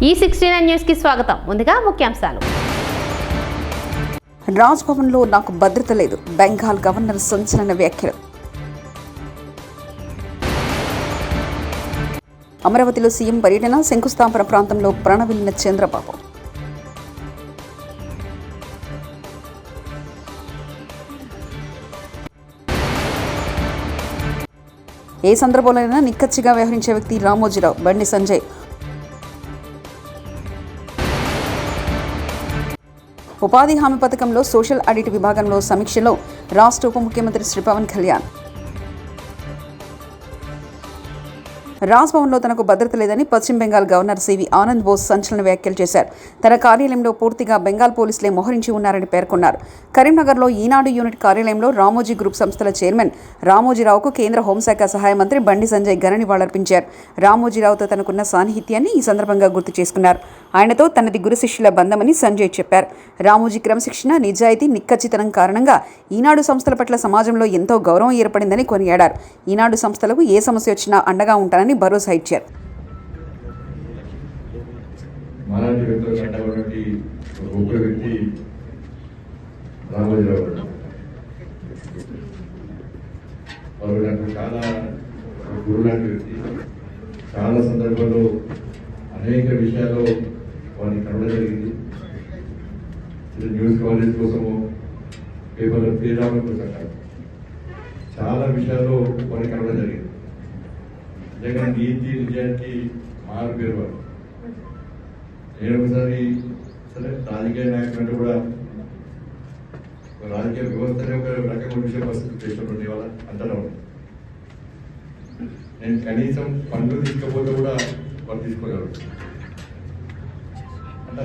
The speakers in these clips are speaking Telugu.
E69 న్యూస్ కి స్వాగతం. ముందుగా ముఖ్యాంశాలు. రాజ్భవన్లో నాకు భద్రత లేదు, బెంగాల్ గవర్నర్ సంచలన వ్యాఖ్యలు. అమరావతిలో సీఎం పర్యటన, శంకుస్థాపన ప్రాంతంలో ప్రణవిల్లిన చంద్రబాబు. ఏ సందర్భంలోనైనా నిక్కచ్చిగా వ్యవహరించే వ్యక్తి రామోజీరావు, బండి సంజయ్. ఉపాధి హామీ పథకంలో సోషల్ ఆడిట్ విభాగంలో సమీక్షలో రాష్ట్ర ఉప ముఖ్యమంత్రి శ్రీ పవన్ కళ్యాణ్. రాజ్భవన్లో తనకు భద్రత లేదని పశ్చిమ బెంగాల్ గవర్నర్ సివి ఆనంద్ బోస్ సంచలన వ్యాఖ్యలు చేశారు. తన కార్యాలయంలో పూర్తిగా బెంగాల్ పోలీసులే మోహరించి ఉన్నారని పేర్కొన్నారు. కరీంనగర్లో ఈనాడు యూనిట్ కార్యాలయంలో రామోజీ గ్రూప్ సంస్థల చైర్మన్ రామోజీరావుకు కేంద్ర హోంశాఖ సహాయ మంత్రి బండి సంజయ్ ఘన నివాళులర్పించారు. రామోజీరావుతో తనకున్న సాన్నిహిత్యాన్ని ఈ సందర్భంగా గుర్తు చేసుకున్నారు. ఆయనతో తనది గురు శిష్యుల బంధమని సంజయ్ చెప్పారు. రామోజీ క్రమశిక్షణ, నిజాయితీ, నిక్కచ్చితనం కారణంగా ఈనాడు సంస్థల పట్ల సమాజంలో ఎంతో గౌరవం ఏర్పడిందని కొనియాడారు. ఈనాడు సంస్థలకు ఏ సమస్య వచ్చినా అండగా ఉంటారని భరోసా ఇచ్చారు. చాలా సందర్భాల్లో అనేక విషయాల్లో వారిని కలవడం జరిగింది. న్యూస్ కవరేజ్ కోసము, పేపర్ల ప్రియరావడం కోసం చాలా విషయాల్లో వారిని కలవడం జరిగింది. నిజంగా నీతి నిజానికి మారు పేరు వారు. నేను ఒకసారి సరే రాజకీయ నాయకులంటే కూడా రాజకీయ వ్యవస్థనే ఒక రకంగా విషయ పరిస్థితి చేసినటువంటి వాళ్ళ అంతటా ఉంది. నేను కనీసం పండ్లు తీసుకపోతే కూడా వాళ్ళు తీసుకోగలరు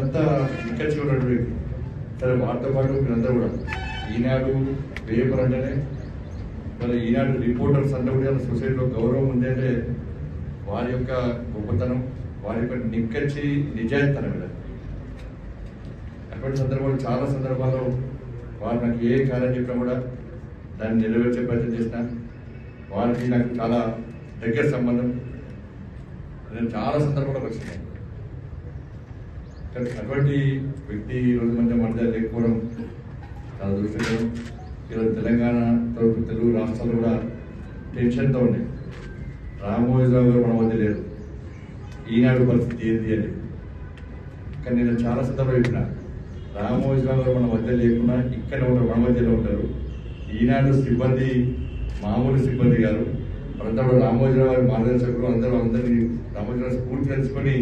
అంతా ఇక్కడ చూడండి. సరే వాటితో పాటు మీరందరూ కూడా ఈనాడు పేపర్ అంటేనే మరి ఈనాడు రిపోర్టర్స్ అంటే కూడా సొసైటీలో గౌరవం ఉంది అంటే వారి యొక్క గొప్పతనం, వారి యొక్క నిక్కచ్చి నిజాయితనం మీద. అటువంటి సందర్భాలు చాలా సందర్భాల్లో వారు నాకు ఏ కార్యం చెప్పినా కూడా దాన్ని నెరవేర్చే ప్రయత్నం చేసిన వారికి నాకు చాలా దగ్గర సంబంధం. నేను చాలా సందర్భాలకు వచ్చినాయి. అటువంటి వ్యక్తి ఈరోజు మధ్య లేకపోవడం చాలా దృష్టికరం. ఈరోజు తెలంగాణ తెలుగు రాష్ట్రాలు కూడా టెన్షన్తో ఉన్నాయి. రామోజీరావు గారు మన మధ్య లేరు, ఈనాడు పరిస్థితి ఏంటి అని. కానీ నేను చాలా సందర్భం చెప్పిన రామోజీరావు గారు మన మధ్య లేకుండా ఇక్కడ ఉంటారు, మన మధ్యలో ఉంటారు. ఈనాడు సిబ్బంది మామూలు సిబ్బంది గారు, అందరూ రామోజీరావు గారి మార్గదర్శకులు. అందరినీ రామోజీరావు స్ఫూర్తి తెలుసుకొని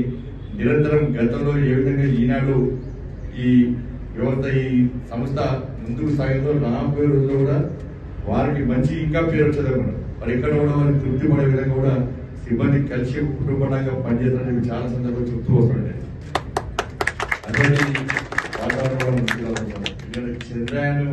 నిరంతరం గతంలో ఏ విధంగా ఈనాడు ఈ వ్యవస్థ ఈ సంస్థ ముందుకు సాగిందో రాబోయే రోజుల్లో కూడా వారికి మంచి ఇంకా పేరు వచ్చేదన్నమాట. మరి ఎక్కడ కూడా వారికి తృప్తి పడే విధంగా కూడా సిబ్బంది కలిసి కుటుంబంగా పనిచేస్తారని చాలా సందర్భంగా చెప్తూ వస్తుండే. అటువంటి వాతావరణం చంద్రయాన్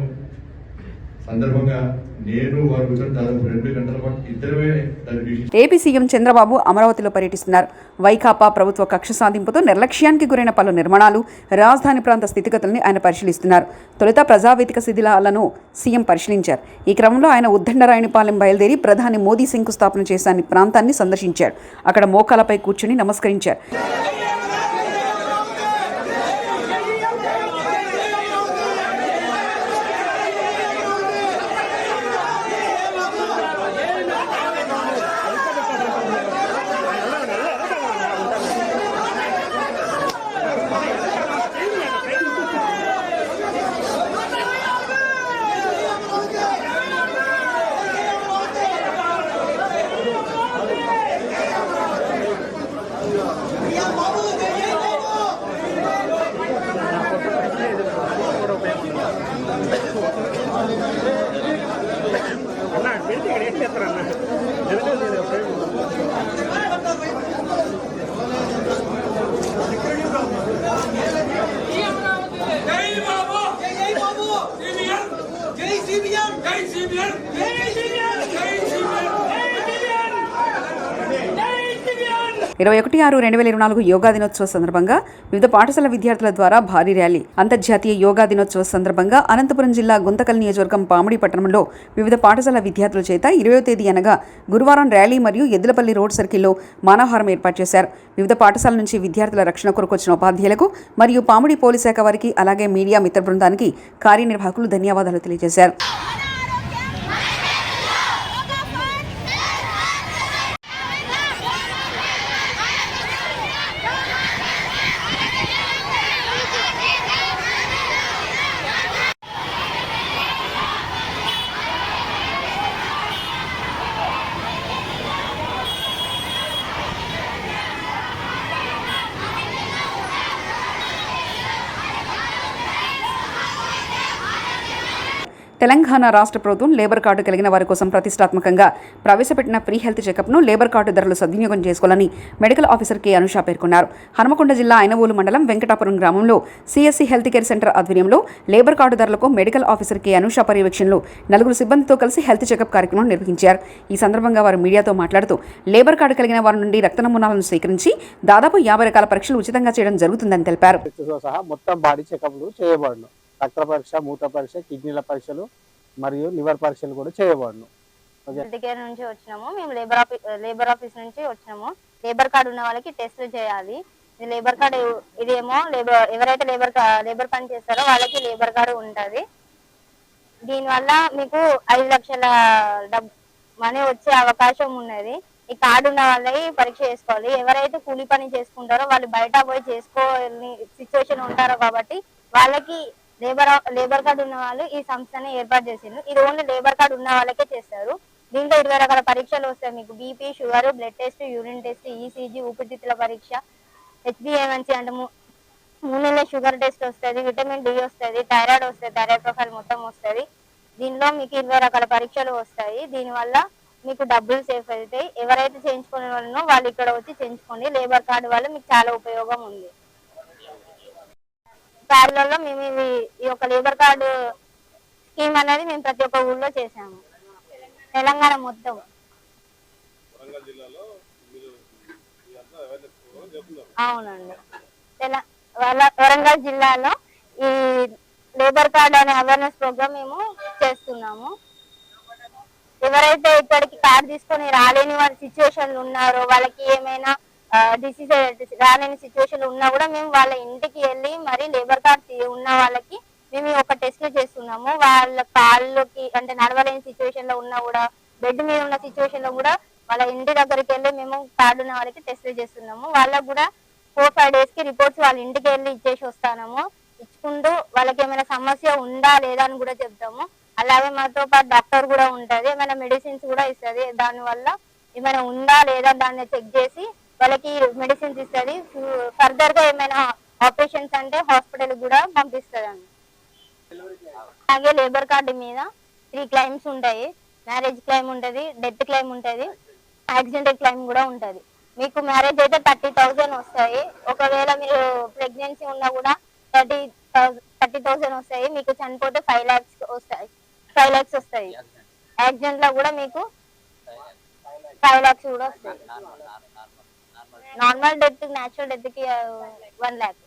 సందర్భంగా నేను వారు కూర్చొని దాదాపు 2 గంటల పాటు ఇద్దరమే దాన్ని. ఏపీ సీఎం చంద్రబాబు అమరావతిలో పర్యటిస్తున్నారు. వైకాపా ప్రభుత్వ కక్ష సాధింపుతో నిర్లక్ష్యానికి గురైన పలు నిర్మాణాలు, రాజధాని ప్రాంత స్థితిగతుల్ని ఆయన పరిశీలిస్తున్నారు. తొలుత ప్రజావేదిక శిథిలాలను సీఎం పరిశీలించారు. ఈ క్రమంలో ఆయన ఉద్దండరాయనిపాలెం బయలుదేరి ప్రధాని మోదీ శంకుస్థాపన చేసిన ప్రాంతాన్ని సందర్శించారు. అక్కడ మోకాలపై కూర్చుని నమస్కరించారు. 21/6/2024 యోగా దినోత్సవ సందర్భంగా వివిధ పాఠశాల విద్యార్థుల ద్వారా భారీ ర్యాలీ. అంతర్జాతీయ యోగా దినోత్సవ సందర్భంగా అనంతపురం జిల్లా గుంతకల్ నియోజకవర్గం పామిడి పట్టణంలో వివిధ పాఠశాల విద్యార్థుల చేత 20వ తేదీ అనగా గురువారం ర్యాలీ మరియు ఎద్దులపల్లి రోడ్ సర్కిల్లో మానవహారం ఏర్పాటు చేశారు. వివిధ పాఠశాల నుంచి విద్యార్థుల రక్షణ కొరకు వచ్చిన ఉపాధ్యాయులకు మరియు పామిడి పోలీస్ శాఖ వారికి అలాగే మీడియా మిత్ర బృందానికి కార్యనిర్వాహకులు ధన్యవాదాలు తెలియజేశారు. తెలంగాణ రాష్ట్ర ప్రభుత్వం లేబర్ కార్డు కలిగిన వారి కోసం ప్రతిష్టాత్మకంగా ప్రవేశపెట్టిన ఫ్రీ హెల్త్ చెకప్ను లేబర్ కార్డు ధరలు సద్వినియోగం చేసుకోవాలని మెడికల్ ఆఫీసర్ కె అనుష పేర్కొన్నారు. హనుమకొండ జిల్లా ఐనవోలు మండలం వెంకటాపురం గ్రామంలో సిఎస్సి హెల్త్ కేర్ సెంటర్ ఆధ్వర్యంలో లేబర్ కార్డు ధరలకు మెడికల్ ఆఫీసర్ కె అనుష పర్యవేక్షణలో 4 సిబ్బందితో కలిసి హెల్త్ చెకప్ కార్యక్రమం నిర్వహించారు. ఈ సందర్భంగా వారు మీడియాతో మాట్లాడుతూ లేబర్ కార్డు కలిగిన వారి నుండి రక్త నమూనాలను సేకరించి దాదాపు 50 రకాల పరీక్షలు ఉచితంగా చేయడం జరుగుతుందని తెలిపారు. మొత్తం బాడీ చెకప్లు చేయబడును. రక్త పరీక్ష, మూత్ర పరీక్ష, కిడ్నీల పరీక్షలు మరియు లివర్ పరీక్షలు కూడా చేయబడును. హెల్త్ కేర్ నుంచి వచ్చినాము మేము, లేబర్ ఆఫీస్ నుంచి వచ్చినాము. లేబర్ కార్డు ఉన్న వాళ్ళకి టెస్టులు చేయాలి. ఇది లేబర్ కార్డు, ఇదేమో ఎవరైతే లేబర్ పని చేస్తారో వాళ్ళకి లేబర్ కార్డు ఉంటుంది. దీనివల్ల మీకు 5 లక్షల మనీ వచ్చే అవకాశం ఉన్నది. ఈ కార్డు ఉన్న వాళ్ళకి పరీక్ష చేసుకోవాలి. ఎవరైతే కూలి పని చేసుకుంటారో వాళ్ళు బయట పోయి చేసుకోని సిచ్యువేషన్ ఉంటారో కాబట్టి వాళ్ళకి లేబర్ కార్డు ఉన్న వాళ్ళు ఈ సంస్థని ఏర్పాటు చేసిండ్రు. ఇది ఓన్లీ లేబర్ కార్డు ఉన్న వాళ్ళకే చేస్తారు. దీంట్లో 20 రకాల పరీక్షలు వస్తాయి. మీకు BP, sugar, blood test, urine test, ECG, ఊపిరితిత్తుల పరీక్ష, హెచ్బిఏవన్సీ అంటే 3 నెలల షుగర్ టెస్ట్ వస్తుంది, విటమిన్ డి వస్తుంది, థైరాయిడ్ వస్తుంది, థైరాయిడ్ ప్రొఫైల్ మొత్తం వస్తుంది. దీనిలో మీకు 20 రకాల పరీక్షలు వస్తాయి. దీనివల్ల మీకు డబ్బులు సేఫ్ అవుతాయి. ఎవరైతే చేయించుకునే వాళ్ళనో వాళ్ళు ఇక్కడ వచ్చి చేయించుకోండి. లేబర్ కార్డు వల్ల మీకు చాలా ఉపయోగం ఉంది. ప్యారలలో మేము ఈ యొక్క లేబర్ కార్డు స్కీమ్ అనేది మేము ప్రతి ఒక్క ఊళ్ళో చేసాము, తెలంగాణ మొత్తం. అవునండి, వరంగల్ జిల్లాలో ఈ లేబర్ కార్డు అనే అవేర్నెస్ ప్రోగ్రామ్ మేము చేస్తున్నాము. ఎవరైతే ఇక్కడికి కార్డు తీసుకొని రాలేని వాళ్ళ సిచ్యువేషన్లు ఉన్నారో, వాళ్ళకి ఏమైనా డిసీజ్ రాలేని సిచ్యువేషన్ ఉన్నా కూడా మేము వాళ్ళ ఇంటికి వెళ్ళి మరి లేబర్ కార్డ్ ఉన్న వాళ్ళకి మేము ఒక టెస్ట్ చేస్తున్నాము. వాళ్ళ కాళ్ళకి అంటే నడవలేని సిచ్యువేషన్ లో ఉన్నా కూడా, బెడ్ మీద ఉన్న సిచ్యువేషన్ లో కూడా వాళ్ళ ఇంటి దగ్గరికి వెళ్ళి మేము కార్డు ఉన్న వాళ్ళకి టెస్ట్ చేస్తున్నాము. వాళ్ళకు కూడా 4-5 days కి రిపోర్ట్స్ వాళ్ళ ఇంటికి వెళ్ళి ఇచ్చేసి వస్తాము. ఇచ్చుకుంటూ వాళ్ళకి ఏమైనా సమస్య ఉందా లేదా అని కూడా చెప్తాము. అలాగే మాతో పాటు డాక్టర్ కూడా ఉంటుంది, ఏమైనా మెడిసిన్స్ కూడా ఇస్తుంది. దానివల్ల ఏమైనా ఉందా లేదా దాన్ని చెక్ చేసి వాళ్ళకి మెడిసిన్స్ ఇస్తుంది. ఫర్దర్ గా ఏమైనా ఆపరేషన్స్ అంటే హాస్పిటల్ కూడా పంపిస్తుంది అండి. అలాగే లేబర్ కార్డు మీద 3 క్లైమ్స్ ఉంటాయి. మ్యారేజ్ క్లైమ్ ఉంటుంది, డెత్ క్లైమ్ ఉంటుంది, యాక్సిడెంటల్ క్లైమ్ కూడా ఉంటుంది. మీకు మ్యారేజ్ అయితే 30,000 వస్తాయి. ఒకవేళ మీరు ప్రెగ్నెన్సీ ఉన్నా కూడా 30,000 వస్తాయి. మీకు చనిపోతే 5 lakhs వస్తాయి. 5 lakhs వస్తాయి. యాక్సిడెంట్ లో కూడా మీకు 5 lakhs కూడా వస్తాయి. నార్మల్ డెత్, న్యాచురల్ డెత్ కి 1 lakh.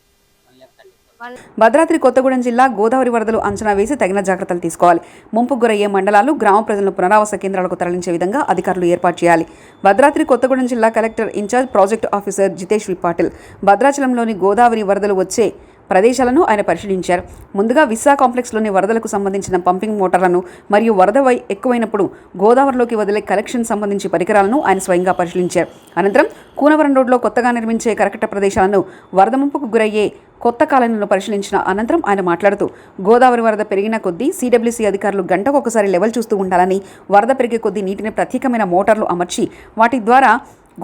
భద్రాద్రి కొత్తగూడెం జిల్లా గోదావరి వరదలు అంచనా వేసి తగిన జాగ్రత్తలు తీసుకోవాలి. ముంపు గురయ్యే మండలాలు, గ్రామ ప్రజలను పునరావాస కేంద్రాలకు తరలించే విధంగా అధికారులు ఏర్పాటు చేయాలి. భద్రాద్రి కొత్తగూడెం జిల్లా collector in-charge project officer Jitesh V Patil భద్రాచలంలోని గోదావరి వరదలు వచ్చే ప్రదేశాలను ఆయన పరిశీలించారు. ముందుగా విసా కాంప్లెక్స్లోని వరదలకు సంబంధించిన పంపింగ్ మోటార్లను మరియు వరద ఎక్కువైనప్పుడు గోదావరిలోకి వదిలే కలెక్షన్ సంబంధించి పరికరాలను ఆయన స్వయంగా పరిశీలించారు. అనంతరం కూనవరం రోడ్లో కొత్తగా నిర్మించే కరకట్ట ప్రదేశాలను, వరద ముంపుకు గురయ్యే కొత్త కాలనీలను పరిశీలించిన అనంతరం ఆయన మాట్లాడుతూ గోదావరి వరద పెరిగిన కొద్దీ సిడబ్ల్యూసీ అధికారులు గంటకు ఒకసారి లెవెల్ చూస్తూ ఉండాలని, వరద పెరిగే కొద్దీ నీటిని ప్రత్యేకమైన మోటార్లు అమర్చి వాటి ద్వారా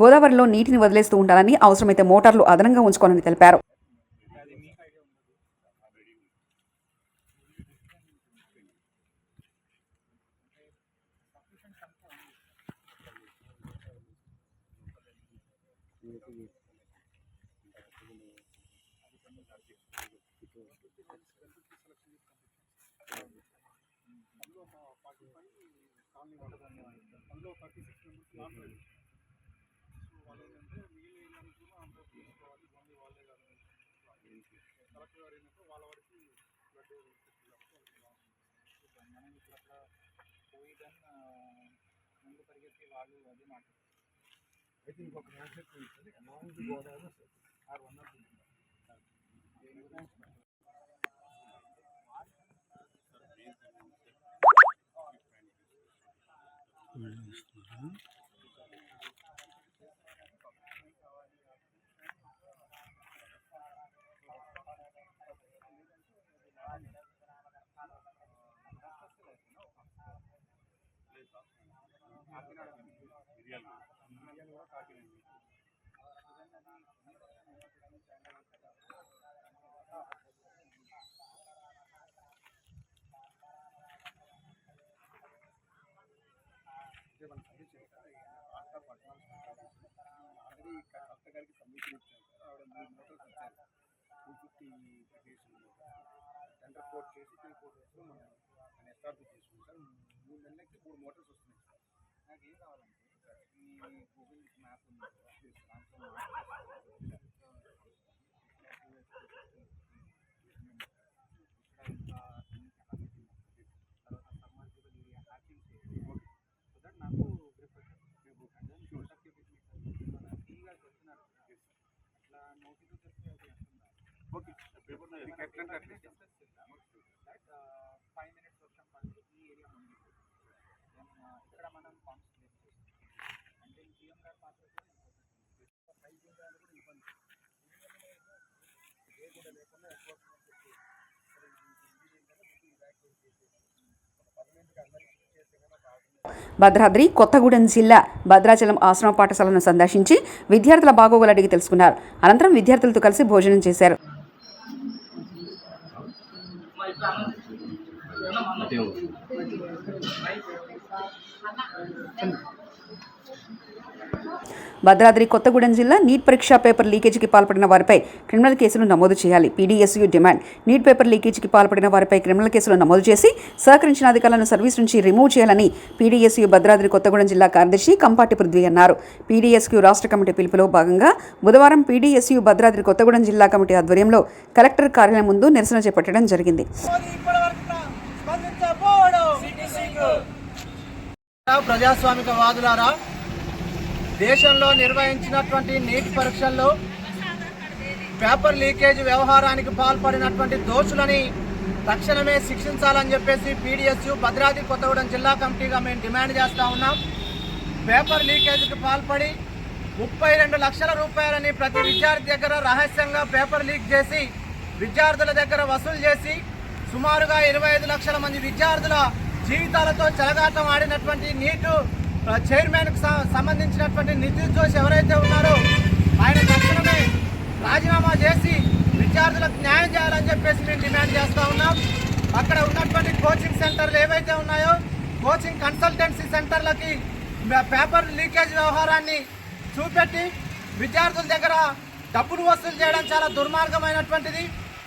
గోదావరిలో నీటిని వదిలేస్తూ ఉండాలని, అవసరమైతే మోటార్లు అదనంగా ఉంచుకోవాలని తెలిపారు. అందులో 36 మెంబర్స్ నాన్ రైడర్స్. సో వాళ్ళు ఏంటంటే మిగిలిన అంతా తీసుకోవాలి, ఓన్లీ వాళ్ళే కాదు కలెక్టర్ గారు అయినప్పుడు వాళ్ళ వరకు బ్లడ్ మనం ఇప్పుడు అక్కడ పోయి దాన్ని ముందు పరిగెత్తి వాళ్ళు అదే మాట్లాడుతారు. అయితే ఇంకొక కాన్సెప్ట్ ఉంటుంది, అమౌంట్ గోదావరి ఆరు వందలు ఆల్రెడీ కలెక్టర్ గారికి సబ్మిషన్ ఇచ్చారు సార్. ఆవిడ 3 మోటార్స్ వచ్చారు, 250 టెండర్ కోట్ చేసి 3 కోర్సెస్లో మనం ఎస్టాబ్లిష్ చేసుకున్నాం సార్. 3 నెలలకి 3 మోటార్స్ వస్తున్నాయి సార్. నాకు ఏం కావాలంటే ఈ గూగుల్ మ్యాప్ ఉంది కదా, దాంట్లో నాకు అట్లా నోటీస్ ఓకే ఎట్లంటే అట్లీస్ట్ 5 minutes వర్షం పడి ఈ ఏరియా ఉంది. ఇక్కడ మనం కాన్సన్ట్రేట్ చేస్తాం అంటే సీఎం గారు పాత్ర ఇబ్బంది ఏ కూడా లేకుండా భద్రాద్రి కొత్తగూడెం జిల్లా భద్రాచలం ఆశ్రమ పాఠశాలను సందర్శించి విద్యార్థుల బాగోగులు అడిగి తెలుసుకున్నారు. అనంతరం విద్యార్థులతో కలిసి భోజనం చేశారు. భద్రాద్రి కొత్తగూడెం జిల్లా నీట్ పరీక్షా పేపర్ లీకేజీకి పాల్పడిన వారిపై క్రిమినల్ కేసులు నమోదు చేయాలి. PDSU demand. నీట్ పేపర్ లీకేజీకి పాల్పడిన వారిపై క్రిమినల్ కేసులు నమోదు చేసి సహకరించిన అధికారులను సర్వీస్ నుంచి రిమూవ్ చేయాలని పీడీఎస్యూ భద్రాద్రి కొత్తగూడెం జిల్లా కార్యదర్శి కంపాటి పృథ్వీ అన్నారు. పీడీఎస్యూ రాష్ట్ర కమిటీ పిలుపులో భాగంగా బుధవారం పీడీఎస్యూ భద్రాద్రి కొత్తగూడెం జిల్లా కమిటీ ఆధ్వర్యంలో కలెక్టర్ కార్యాలయం ముందు నిరసన చేపట్టడం జరిగింది. ప్రజాస్వామిక వాదులారా, దేశంలో నిర్వహించినటువంటి నీట్ పరీక్షల్లో పేపర్ లీకేజ్ వ్యవహారానికి పాల్పడినటువంటి దోషులని తక్షణమే శిక్షించాలని చెప్పేసి పీడీఎస్యూ భద్రాద్రి కొత్తగూడెం జిల్లా కమిటీగా మేము డిమాండ్ చేస్తూ ఉన్నాం. పేపర్ లీకేజ్కి పాల్పడి 32 లక్షల రూపాయలని ప్రతి విద్యార్థి దగ్గర రహస్యంగా పేపర్ లీక్ చేసి విద్యార్థుల దగ్గర వసూలు చేసి సుమారుగా 25 లక్షల మంది విద్యార్థుల జీవితాలతో చెలగాటం ఆడినటువంటి నీటు చైర్మన్కు సంబంధించినటువంటి నితిన్ జోషి ఎవరైతే ఉన్నారో ఆయన తక్షణమే రాజీనామా చేసి విద్యార్థులకు న్యాయం చేయాలని చెప్పేసి మేము డిమాండ్ చేస్తూ ఉన్నాం. అక్కడ ఉన్నటువంటి కోచింగ్ సెంటర్లు ఏవైతే ఉన్నాయో కోచింగ్ కన్సల్టెన్సీ సెంటర్లకి పేపర్ లీకేజ్ వ్యవహారాన్ని చూపెట్టి విద్యార్థుల దగ్గర డబ్బులు వసూలు చేయడం చాలా దుర్మార్గమైనటువంటిది.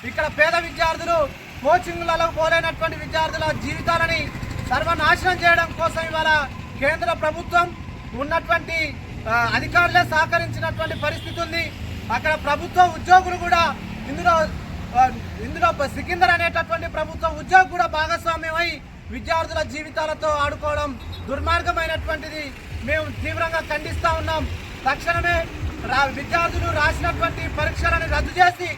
ఇక్కడ పేద విద్యార్థులు కోచింగ్లలో పోలేనటువంటి విద్యార్థుల జీవితాలని సర్వనాశనం చేయడం కోసం ఇవాళ కేంద్ర ప్రభుత్వం ఉన్నటువంటి అధికారులే సహకరించినటువంటి పరిస్థితి ఉంది. అక్కడ ప్రభుత్వ ఉద్యోగులు కూడా ఇందులో సికిందర్ అనేటటువంటి ప్రభుత్వ ఉద్యోగి కూడా భాగస్వామ్యమై విద్యార్థుల జీవితాలతో ఆడుకోవడం దుర్మార్గమైనటువంటిది. మేము తీవ్రంగా ఖండిస్తూ ఉన్నాం. తక్షణమే విద్యార్థులు రాసినటువంటి పరీక్షలను రద్దు చేసి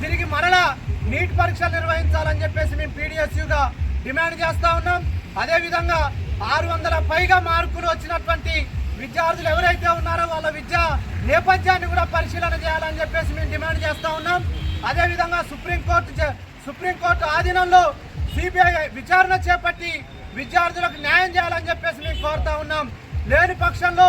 తిరిగి మరలా నీట్ పరీక్షలు నిర్వహించాలని చెప్పేసి మేము పీడీఎస్యూగా డిమాండ్ చేస్తూ ఉన్నాం. అదేవిధంగా 600 పైగా మార్కులు వచ్చినటువంటి విద్యార్థులు ఎవరైతే ఉన్నారో వాళ్ళ విద్యా నేపథ్యాన్ని కూడా పరిశీలన చేయాలని చెప్పేసి మేము డిమాండ్ చేస్తూ ఉన్నాం. అదేవిధంగా సుప్రీంకోర్టు ఆధీనంలో సిబిఐ విచారణ చేపట్టి విద్యార్థులకు న్యాయం చేయాలని చెప్పేసి మేము కోరుతా ఉన్నాం. లేని పక్షంలో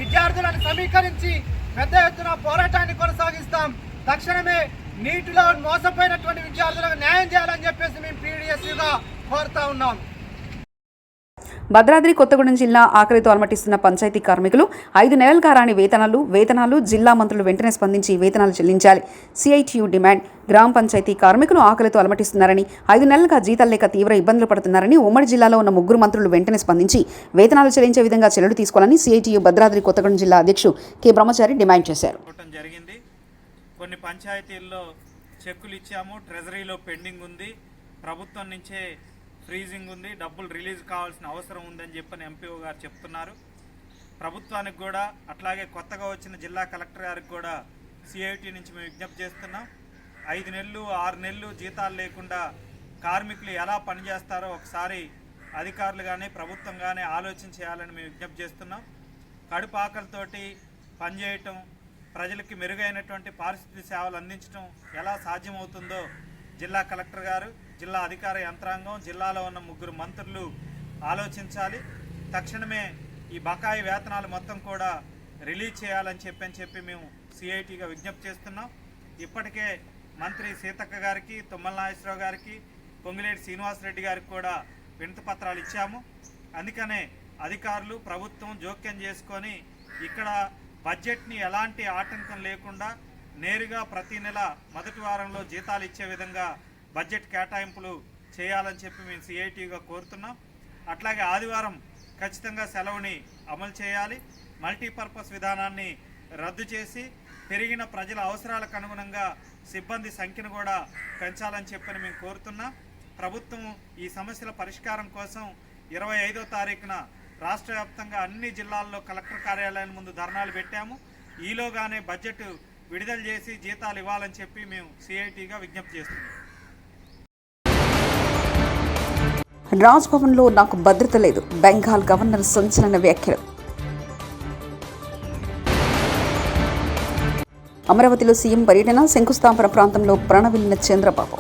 విద్యార్థులను సమీకరించి పెద్ద ఎత్తున పోరాటాన్ని కొనసాగిస్తాం. తక్షణమే నీటిలో మోసపోయినటువంటి విద్యార్థులకు న్యాయం చేయాలని చెప్పేసి మేము పీడీఎస్యూగా కోరుతా ఉన్నాం. భద్రాద్రి కొత్తగూడెం జిల్లా ఆకలితో అలమటిస్తున్న పంచాయతీ కార్మికులు 5 నెలలుగా రాని వేతనాలు జిల్లా మంత్రులు వెంటనే స్పందించి వేతనాలు చెల్లించాలి. CITU demand. గ్రామ పంచాయతీ కార్మికులు ఆకలితో అలమటిస్తున్నారని, 5 నెలలుగా జీతాలు లేక తీవ్ర ఇబ్బందులు పడుతున్నారని ఉమ్మడి జిల్లాలో ఉన్న 3 మంత్రులు వెంటనే స్పందించి వేతనాలు చెల్లించే విధంగా చర్యలు తీసుకోవాలని సిఐటియు భద్రాద్రి కొత్తగూడెం జిల్లా అధ్యక్షుడు కె బ్రహ్మచారి డిమాండ్ చేశారు. జరిగింది. కొన్ని పంచాయతీల్లో చెక్కులు ఇచ్చాము, ట్రెజరీలో పెండింగ్ ఉంది, ప్రభుత్వం నుంచే ఫ్రీజింగ్ ఉంది, డబ్బులు రిలీజ్ కావాల్సిన అవసరం ఉందని చెప్పని ఎంపీఓ గారు చెప్తున్నారు. ప్రభుత్వానికి కూడా అట్లాగే కొత్తగా వచ్చిన జిల్లా కలెక్టర్ గారికి కూడా సిఐటి నుంచి మేము విజ్ఞప్తి చేస్తున్నాం. 5 నెలలు 6 నెలలు జీతాలు లేకుండా కార్మికులు ఎలా పనిచేస్తారో ఒకసారి అధికారులు కానీ ప్రభుత్వం కానీ ఆలోచన చేయాలని మేము విజ్ఞప్తి చేస్తున్నాం. కడుపు ఆకలితోటి పనిచేయటం, ప్రజలకి మెరుగైనటువంటి పారిశుద్ధ్య సేవలు అందించడం ఎలా సాధ్యమవుతుందో జిల్లా కలెక్టర్ గారు, జిల్లా అధికార యంత్రాంగం, జిల్లాలో ఉన్న 3 మంత్రులు ఆలోచించాలి. తక్షణమే ఈ బకాయి వేతనాలు మొత్తం కూడా రిలీజ్ చేయాలని చెప్పి మేము సిఐటిగా విజ్ఞప్తి చేస్తున్నాం. ఇప్పటికే మంత్రి సీతక్క గారికి, తుమ్మల నాగేశ్వరరావు గారికి, పొంగిలేటి శ్రీనివాసరెడ్డి గారికి కూడా వినతి పత్రాలు ఇచ్చాము. అందుకనే అధికారులు ప్రభుత్వం జోక్యం చేసుకొని ఇక్కడ బడ్జెట్ని ఎలాంటి ఆటంకం లేకుండా నేరుగా ప్రతి నెల మొదటి వారంలో జీతాలు ఇచ్చే విధంగా బడ్జెట్ కేటాయింపులు చేయాలని చెప్పి మేము సిఐటిగా కోరుతున్నాం. అట్లాగే ఆదివారం ఖచ్చితంగా సెలవుని అమలు చేయాలి. మల్టీపర్పస్ విధానాన్ని రద్దు చేసి పెరిగిన ప్రజల అవసరాలకు అనుగుణంగా సిబ్బంది సంఖ్యను కూడా పెంచాలని చెప్పని మేము కోరుతున్నాం. ప్రభుత్వం ఈ సమస్యల పరిష్కారం కోసం 25వ తారీఖున రాష్ట్ర వ్యాప్తంగా అన్ని జిల్లాల్లో కలెక్టర్ కార్యాలయాల ముందు ధర్నాలు పెట్టాము. ఈలోగానే బడ్జెట్ విడుదల చేసి జీతాలు ఇవ్వాలని చెప్పి మేము సిఐటిగా విజ్ఞప్తి చేస్తున్నాం. రాజ్భవన్లో నాకు భద్రత లేదు. బెంగాల్ గవర్నర్ సంచలన వ్యాఖ్యలు. అమరావతిలో సీఎం పర్యటన. శంకుస్థాపన ప్రాంతంలో ప్రణవిల్లిన చంద్రబాబు.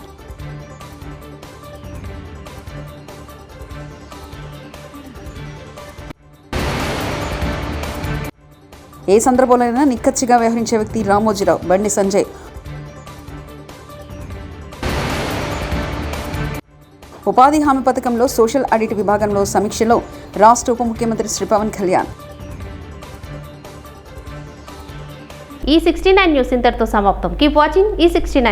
ఏ సందర్భంలోనైనా నిక్కచ్చిగా వ్యవహరించే వ్యక్తి రామోజీరావు. బండి సంజయ్. ఉపాధి హామీ పథకంలో సోషల్ ఆడిట్ విభాగంలో సమీక్షలో రాష్ట్ర ఉప ముఖ్యమంత్రి శ్రీ పవన్ కళ్యాణ్. ఈ 69 న్యూస్ ఇంతటితో సమాప్తం. కీప్ వాచింగ్ ఈ 69.